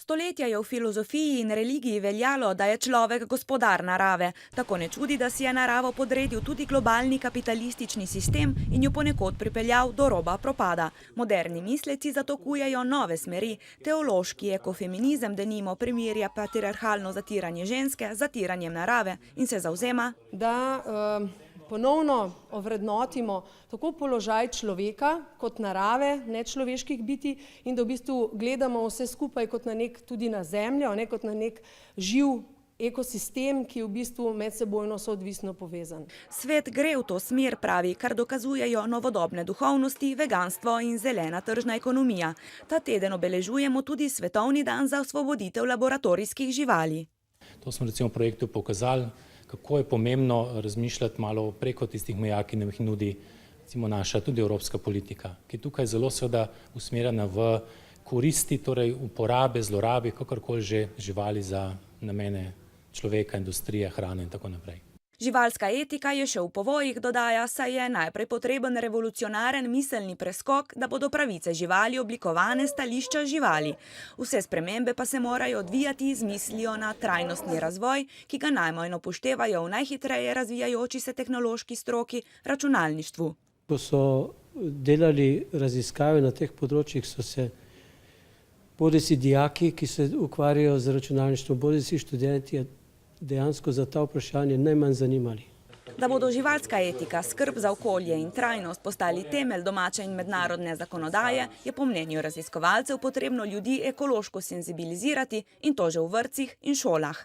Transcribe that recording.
Stoletja je v filozofiji in religiji veljalo, da je človek gospodar narave. Tako ne čudi, da si je naravo podredil tudi globalni kapitalistični sistem in jo ponekod pripeljal do roba propada. Moderni misleci zato kujejo nove smeri. Teološki ekofeminizem denimo primerja patriarhalno zatiranje ženske z zatiranjem narave in se zavzema, da ponovno ovrednotimo tako položaj človeka kot narave, nečloveških bitij in da v bistvu gledamo vse skupaj kot na tudi na zemljo, ne kot na nek živ ekosistem, ki je v bistvu medsebojno soodvisno povezan. Svet gre v to smer, pravi, kar dokazujejo novodobne duhovnosti, veganstvo in zelena tržna ekonomija. Ta teden obeležujemo tudi Svetovni dan za osvoboditev laboratorijskih živali. To smo recimo v projektu pokazali, kako je pomembno razmišljati malo preko tistih meja, ki nam jih nudi recimo naša tudi evropska politika, ki je tukaj zelo seveda usmerjena v koristi, torej uporabe, zlorabe, kakorkoli že živali za namene človeka, industrije, hrane in tako naprej. Živalska etika je še v povojih, dodaja, saj je najprej potreben revolucionaren miselni preskok, da bodo pravice živali oblikovane stališča živali. Vse spremembe pa se morajo odvijati z mislijo na trajnostni razvoj, ki ga najmanj upoštevajo v najhitreje razvijajoči se tehnološki stroki, računalništvu. Ko so delali raziskave na teh področjih, so se bodisi dijaki, ki se ukvarjajo z računalništvom, bodisi študenti, dejansko za ta vprašanje najmanj zanimali. Da bodo živalska etika, skrb za okolje in trajnost postali temelj domače in mednarodne zakonodaje, je po mnenju raziskovalcev potrebno ljudi ekološko senzibilizirati in to že v vrtcih in šolah.